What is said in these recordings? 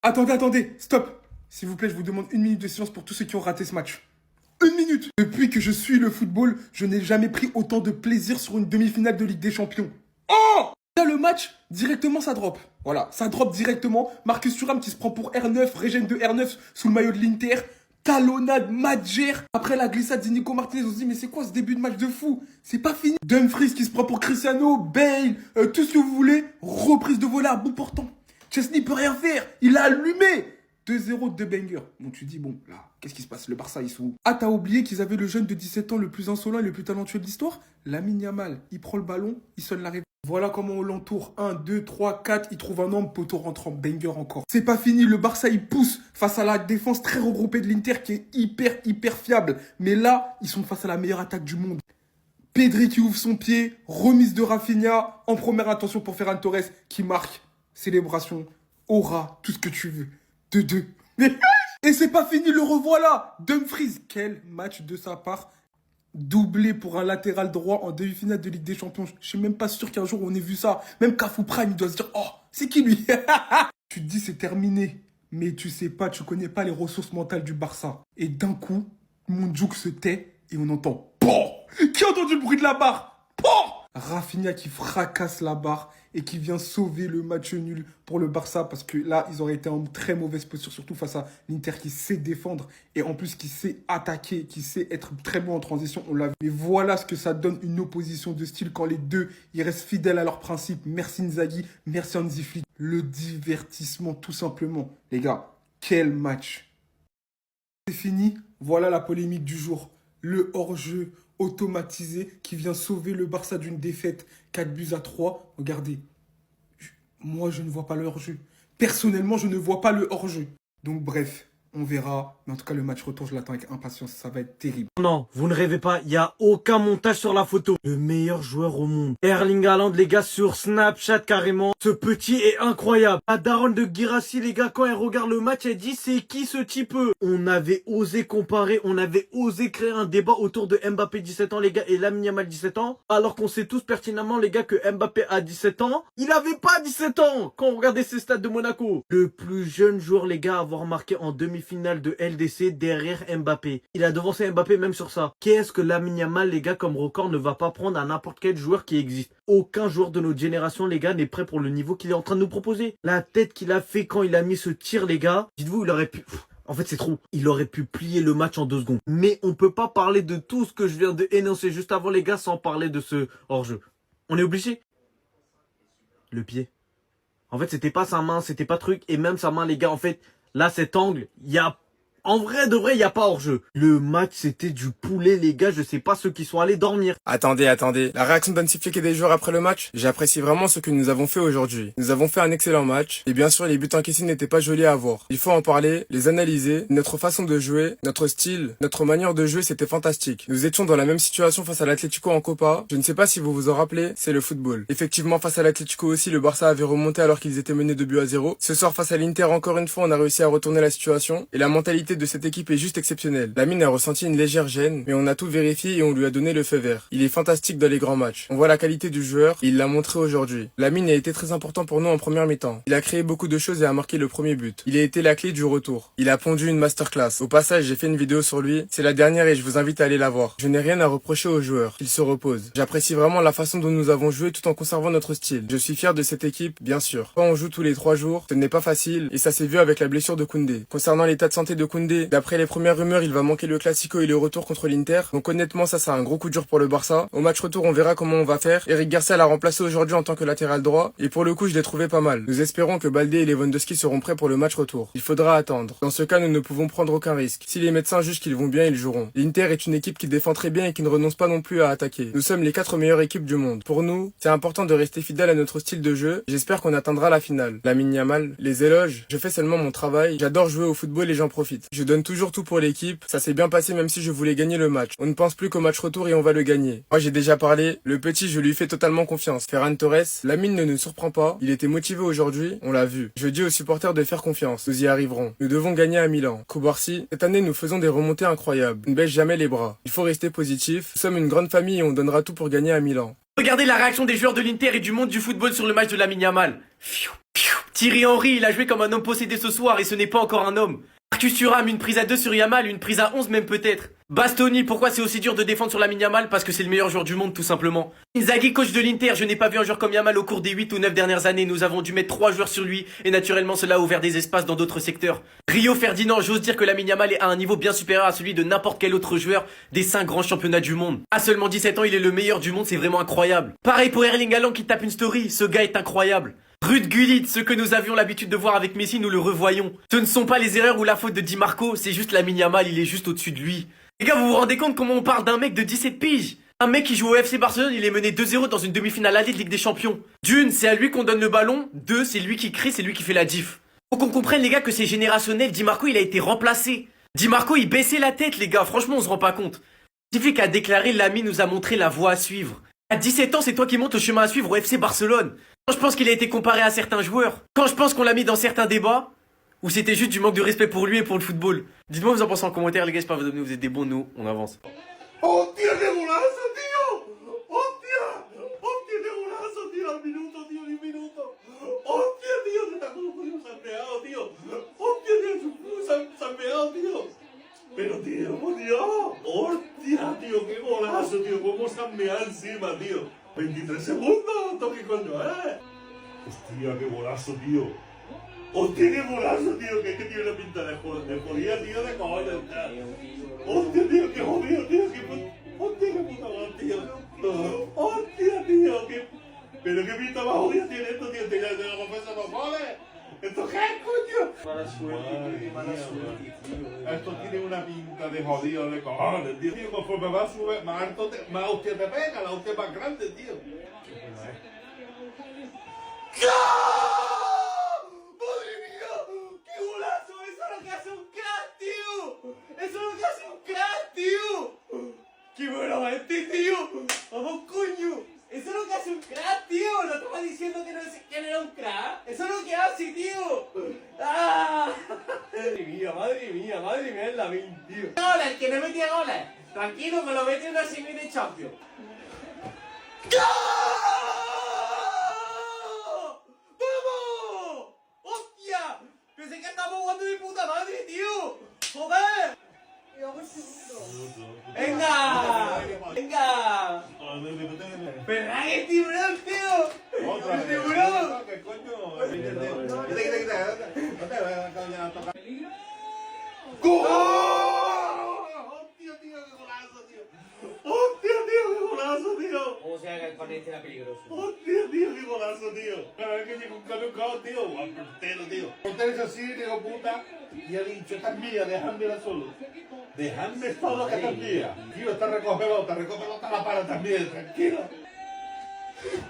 Attendez, stop. S'il vous plaît, je vous demande 1 minute de silence pour tous ceux qui ont raté ce match. 1 minute. Depuis que je suis le football, je n'ai jamais pris autant de plaisir sur une demi-finale de Ligue des Champions. Oh! Là, le match, directement, ça drop. Voilà, ça drop directement. Marcus Thuram qui se prend pour R9, régène de R9 sous le maillot de l'Inter. Talonnade, Madjer. Après la glissade de Nico Martinez, on se dit, mais c'est quoi ce début de match de fou? C'est pas fini. Dumfries qui se prend pour Cristiano, Bale, tout ce que vous voulez. Reprise de volée à bout portant. Chesney peut rien faire. Il a allumé. 2-0, 2 bangers. Donc tu dis, bon, là, qu'est-ce qui se passe? Le Barça, ils sont où? Ah, t'as oublié qu'ils avaient le jeune de 17 ans le plus insolent et le plus talentueux de l'histoire? Lamine Yamal. Il prend le ballon, il sonne la réveil. Voilà comment on l'entoure. 1, 2, 3, 4. Il trouve un homme, poteau rentrant. Banger encore. C'est pas fini. Le Barça, il pousse face à la défense très regroupée de l'Inter qui est hyper fiable. Mais là, ils sont face à la meilleure attaque du monde. Pedri qui ouvre son pied. Remise de Rafinha. En première intention pour Ferran Torres qui marque. Célébration. Aura. Tout ce que tu veux. 2-2. Et c'est pas fini, le revoilà. Dumfries, quel match de sa part. Doublé pour un latéral droit en demi-finale de Ligue des Champions. Je suis même pas sûr qu'un jour on ait vu ça. Même Cafu Prime, il doit se dire, oh, c'est qui lui? Tu te dis c'est terminé. Mais tu sais pas, tu connais pas les ressources mentales du Barça. Et d'un coup, Moundjouk se tait et on entend, POH! Qui a entendu le bruit de la barre? POH! Rafinha qui fracasse la barre et qui vient sauver le match nul pour le Barça parce que là, ils auraient été en très mauvaise posture, surtout face à l'Inter qui sait défendre et en plus qui sait attaquer, qui sait être très bon en transition, on l'a vu. Mais voilà ce que ça donne une opposition de style quand les deux, ils restent fidèles à leurs principes. Merci Inzaghi, merci Hansi Flick. Le divertissement tout simplement. Les gars, quel match! C'est fini, voilà la polémique du jour. Le hors-jeu automatisé qui vient sauver le Barça d'une défaite 4-3. Regardez, moi je ne vois pas le hors-jeu. Personnellement, je ne vois pas le hors-jeu. Donc bref, on verra. Mais en tout cas, le match retour, je l'attends avec impatience. Ça va être terrible. Non, vous ne rêvez pas, il n'y a aucun montage sur la photo. Le meilleur joueur au monde. Erling Haaland, les gars, sur Snapchat carrément. Ce petit est incroyable. La daronne de Guirassy, les gars, quand elle regarde le match, elle dit c'est qui ce type? On avait osé comparer, on avait osé créer un débat autour de Mbappé 17 ans, les gars, et Lamine Yamal 17 ans. Alors qu'on sait tous pertinemment, les gars, que Mbappé a 17 ans. Il avait pas 17 ans quand on regardait ses stades de Monaco. Le plus jeune joueur, les gars, à avoir marqué en demi-finale de LDC derrière Mbappé. Il a devancé Mbappé même sur ça. Qu'est-ce que Lamine Yamal, les gars, comme record ne va pas prendre à n'importe quel joueur qui existe? Aucun joueur de notre génération, les gars, n'est prêt pour le niveau qu'il est en train de nous proposer. La tête qu'il a fait quand il a mis ce tir, les gars, dites-vous, il aurait pu... En fait, c'est trop. Il aurait pu plier le match en 2 secondes. Mais on peut pas parler de tout ce que je viens de énoncer juste avant, les gars, sans parler de ce hors-jeu. On est obligé. Le pied. En fait, c'était pas sa main, c'était pas truc. Et même sa main, les gars, en fait, là, cet angle, il y a... En vrai, de vrai, il n'y a pas hors-jeu. Le match, c'était du poulet, les gars. Je sais pas ceux qui sont allés dormir. Attendez. La réaction d'Hansi Flick et des joueurs après le match, j'apprécie vraiment ce que nous avons fait aujourd'hui. Nous avons fait un excellent match. Et bien sûr, les buts encaissés n'étaient pas jolis à voir. Il faut en parler, les analyser. Notre façon de jouer, notre style, notre manière de jouer, c'était fantastique. Nous étions dans la même situation face à l'Atlético en Copa. Je ne sais pas si vous vous en rappelez, c'est le football. Effectivement, face à l'Atlético aussi, le Barça avait remonté alors qu'ils étaient menés 2-0. Ce soir, face à l'Inter, encore une fois, on a réussi à retourner la situation. Et la mentalité de cette équipe est juste exceptionnelle. Lamine a ressenti une légère gêne, mais on a tout vérifié et on lui a donné le feu vert. Il est fantastique dans les grands matchs. On voit la qualité du joueur et il l'a montré aujourd'hui. Lamine a été très important pour nous en première mi-temps. Il a créé beaucoup de choses et a marqué le premier but. Il a été la clé du retour. Il a pondu une masterclass. Au passage, j'ai fait une vidéo sur lui. C'est la dernière et je vous invite à aller la voir. Je n'ai rien à reprocher au joueur. Il se repose. J'apprécie vraiment la façon dont nous avons joué tout en conservant notre style. Je suis fier de cette équipe, bien sûr. Quand on joue tous les 3 jours, ce n'est pas facile et ça s'est vu avec la blessure de Koundé. Concernant l'état de santé de Koundé, d'après les premières rumeurs, il va manquer le Classico et le retour contre l'Inter. Donc honnêtement, ça c'est un gros coup dur pour le Barça. Au match retour, on verra comment on va faire. Eric Garcia l'a remplacé aujourd'hui en tant que latéral droit et pour le coup, je l'ai trouvé pas mal. Nous espérons que Baldé et Lewandowski seront prêts pour le match retour. Il faudra attendre. Dans ce cas, nous ne pouvons prendre aucun risque. Si les médecins jugent qu'ils vont bien, ils joueront. L'Inter est une équipe qui défend très bien et qui ne renonce pas non plus à attaquer. Nous sommes les 4 meilleures équipes du monde. Pour nous, c'est important de rester fidèle à notre style de jeu. J'espère qu'on atteindra la finale. Lamine Yamal, les éloges, je fais seulement mon travail. J'adore jouer au football et j'en profite. Je donne toujours tout pour l'équipe. Ça s'est bien passé même si je voulais gagner le match. On ne pense plus qu'au match retour et on va le gagner. Moi j'ai déjà parlé, le petit je lui fais totalement confiance. Ferran Torres, Lamine ne nous surprend pas, il était motivé aujourd'hui, on l'a vu. Je dis aux supporters de faire confiance, nous y arriverons. Nous devons gagner à Milan. Koubarsi, cette année nous faisons des remontées incroyables. On ne baisse jamais les bras. Il faut rester positif, nous sommes une grande famille et on donnera tout pour gagner à Milan. Regardez la réaction des joueurs de l'Inter et du monde du football sur le match de Lamine Yamal. Pfiou, pfiou. Thierry Henry, il a joué comme un homme possédé ce soir et ce n'est pas encore un homme. Marcus Thuram, une prise à 2 sur Yamal, une prise à 11 même peut-être. Bastoni, pourquoi c'est aussi dur de défendre sur Lamine Yamal? Parce que c'est le meilleur joueur du monde tout simplement. Inzaghi, coach de l'Inter, je n'ai pas vu un joueur comme Yamal au cours des 8 ou 9 dernières années. Nous avons dû mettre 3 joueurs sur lui et naturellement cela a ouvert des espaces dans d'autres secteurs. Rio Ferdinand, j'ose dire que Lamine Yamal est à un niveau bien supérieur à celui de n'importe quel autre joueur des 5 grands championnats du monde. À seulement 17 ans, il est le meilleur du monde, c'est vraiment incroyable. Pareil pour Erling Haaland qui tape une story, ce gars est incroyable. Ruud Gullit, ce que nous avions l'habitude de voir avec Messi, nous le revoyons. Ce ne sont pas les erreurs ou la faute de Di Marco, c'est juste Lamine Yamal, il est juste au-dessus de lui. Les gars, vous vous rendez compte comment on parle d'un mec de 17 piges? Un mec qui joue au FC Barcelone, il est mené 2-0 dans une demi-finale aller de Ligue des Champions. D'une, c'est à lui qu'on donne le ballon. Deux, c'est lui qui crie, c'est lui qui fait la diff. Faut qu'on comprenne les gars que c'est générationnel, Di Marco il a été remplacé. Di Marco il baissait la tête les gars, franchement on se rend pas compte. Il suffit qu'à déclarer Lamy nous a montré la voie à suivre. À 17 ans, c'est toi qui montes le chemin à suivre au FC Barcelone. Quand je pense qu'il a été comparé à certains joueurs, quand je pense qu'on l'a mis dans certains débats, ou c'était juste du manque de respect pour lui et pour le football. Dites-moi vous en pensez en commentaire les gars, j'espère que vous êtes des bons, nous, on avance. ¡Hostia, qué golazo, tío! ¡Hostia! ¡Hostia, qué golazo, tío! Al minuto, tío, ni un minuto. ¡Hostia, tío! Se está como un salteado, tío. ¡Hostia, tío! Salteado, tío. Pero, tío, tío. ¡Hostia, tío! ¡Qué golazo, tío! ¿Cómo se han meado encima, tío? 23 segundos. ¿Esto qué coño es? ¡Hostia, qué golazo, tío! ¡Hostia, qué golazo, tío! Que tiene una pinta de jodida, tío, de cojones. ¡Hostia, tío! ¡Qué jodido, tío! ¡Hostia, qué puta madre, tío! ¡Hostia, tío! ¿Pero qué pinta más jodida tiene esto, tío? ¿Te la confesa los goles? ¿Esto qué es, coño? Mala suerte, tío, mala suerte, tío. Esto tiene una pinta de jodido de cojones, tío. Tío, conforme va a subir, más hostia te pega, la hostia más grande, tío. ¡Madre mía! ¡Qué golazo! ¡Eso es lo que hace un crack, tío! ¡Eso es lo que hace un crack, tío! ¡Qué bueno este, tío! ¡Vamos, coño! ¡Eso es lo que hace un crack, tío! ¿No estaba diciendo que no sé quién era un crack? ¡Eso es lo que hace, tío! ¡Ah! Madre mía, es la 20, tío. ¡Goles! El que no metía goles. Tranquilo, me lo mete en una semi de Champions. ¡Vamos! ¡Hostia! Pensé que estamos jugando de puta madre, tío. ¡Joder! ¡Venga! ¡Venga! ¡Verdad que es tiburón, tío! ¡Es tiburón! ¿Qué coño? ¡Gol! ¡Hostia, tío, qué golazo, tío! ¡Hostia, tío, qué golazo, tío! ¿Cómo se llama que el cornete era peligroso? ¡Hostia, tío, qué golazo, tío! Cada vez que llega un camión, tío, al portero, tío. El portero es así, digo, puta, y ha dicho, esta es mía, dejadmela solo. Dejadme solo que esta es mía. Tío, esta recoge pelota la para también, tranquilo.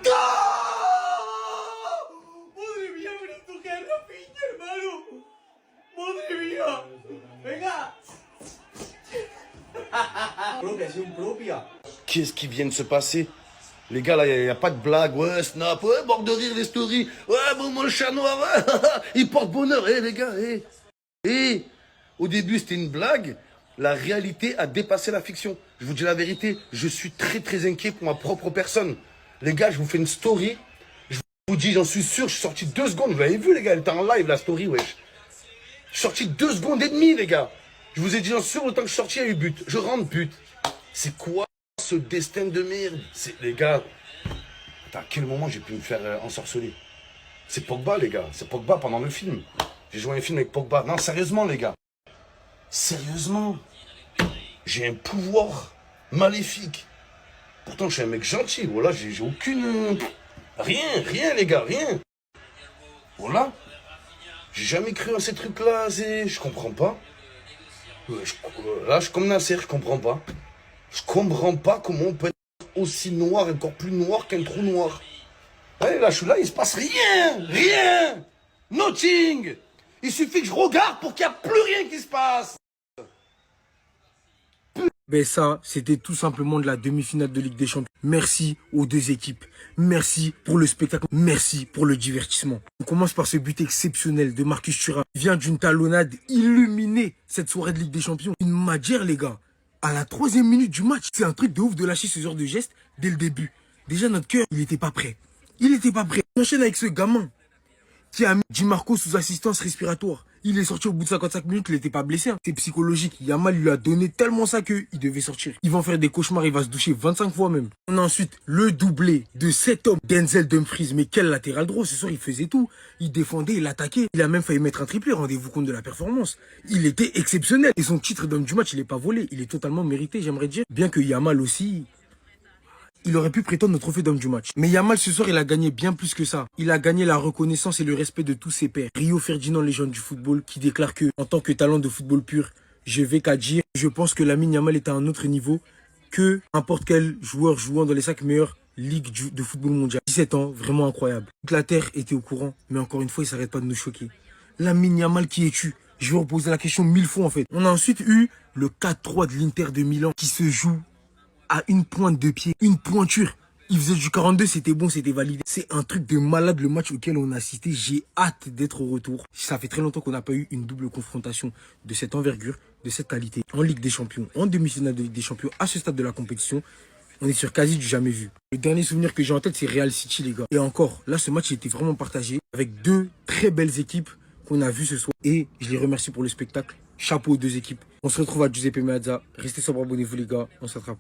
¡Gol! ¡Madre mía, pero esto qué es Rafinha, hermano! ¡Madre mía! ¡Venga! Propia, c'est une propia. Qu'est-ce qui vient de se passer? Les gars, là, il n'y a pas de blague. Ouais, Snap, ouais, mort de rire les stories. Ouais, bon, le chat noir, ouais, il porte bonheur. Les gars, au début, c'était une blague. La réalité a dépassé la fiction. Je vous dis la vérité, je suis très, très inquiet pour ma propre personne. Les gars, je vous fais une story. Je vous dis, j'en suis sûr, je suis sorti 2 secondes. Vous l'avez vu, les gars, elle était en live, la story, wesh. Je suis sorti 2 secondes et demie, les gars. Je vous ai dit, j'en suis sûr, le temps que je suis sorti, il y a eu but. Je rentre, but. C'est quoi ce destin de merde? Les gars, à quel moment j'ai pu me faire ensorceler? C'est Pogba, les gars. C'est Pogba pendant le film. J'ai joué un film avec Pogba. Non, sérieusement, les gars. Sérieusement. J'ai un pouvoir maléfique. Pourtant, je suis un mec gentil. Voilà, j'ai aucune... Rien, les gars, rien. Voilà. J'ai jamais cru à ces trucs-là. Je comprends pas. Là, je suis comme Nasser, je comprends pas. Je comprends pas comment on peut être aussi noir, encore plus noir qu'un trou noir. Ouais, là, je suis là, il se passe rien. Nothing. Il suffit que je regarde pour qu'il n'y ait plus rien qui se passe. Ben ça, c'était tout simplement de la demi-finale de Ligue des Champions. Merci aux 2 équipes. Merci pour le spectacle. Merci pour le divertissement. On commence par ce but exceptionnel de Marcus Thuram. Il vient d'une talonnade illuminée cette soirée de Ligue des Champions. Une magière, les gars. À la 3e minute du match, c'est un truc de ouf de lâcher ce genre de geste dès le début. Déjà, notre cœur, il était pas prêt. On enchaîne avec ce gamin qui a mis Di Marco sous assistance respiratoire. Il est sorti au bout de 55 minutes, il n'était pas blessé. C'est psychologique. Yamal lui a donné tellement ça qu'il devait sortir. Il va en faire des cauchemars, il va se doucher 25 fois même. On a ensuite le doublé de cet homme, Denzel Dumfries. Mais quel latéral droit, ce soir il faisait tout. Il défendait, il attaquait. Il a même failli mettre un triplé, rendez-vous compte de la performance. Il était exceptionnel. Et son titre d'homme du match, il n'est pas volé. Il est totalement mérité, j'aimerais dire. Bien que Yamal aussi... il aurait pu prétendre au trophée d'homme du match. Mais Yamal, ce soir, il a gagné bien plus que ça. Il a gagné la reconnaissance et le respect de tous ses pairs. Rio Ferdinand, légende du football, qui déclare que, en tant que talent de football pur, je vais qu'à dire, je pense que Lamine Yamal est à un autre niveau que n'importe quel joueur jouant dans les 5 meilleures ligues de football mondial. 17 ans, vraiment incroyable. Toute la terre était au courant, mais encore une fois, il s'arrête pas de nous choquer. Lamine Yamal, qui es-tu? Je vais reposer la question 1000 fois en fait. On a ensuite eu le 4-3 de l'Inter de Milan qui se joue à une pointe de pied, une pointure. Il faisait du 42, c'était bon, c'était validé. C'est un truc de malade le match auquel on a assisté. J'ai hâte d'être au retour. Ça fait très longtemps qu'on n'a pas eu une double confrontation de cette envergure, de cette qualité. En Ligue des Champions, en demi-finale de Ligue des Champions, à ce stade de la compétition, on est sur quasi du jamais vu. Le dernier souvenir que j'ai en tête, c'est Real City, les gars. Et encore, là, ce match était vraiment partagé avec deux très belles équipes qu'on a vues ce soir. Et je les remercie pour le spectacle. Chapeau aux deux équipes. On se retrouve à Giuseppe Meazza. Restez sobre, abonnez-vous, les gars. On se rattrape.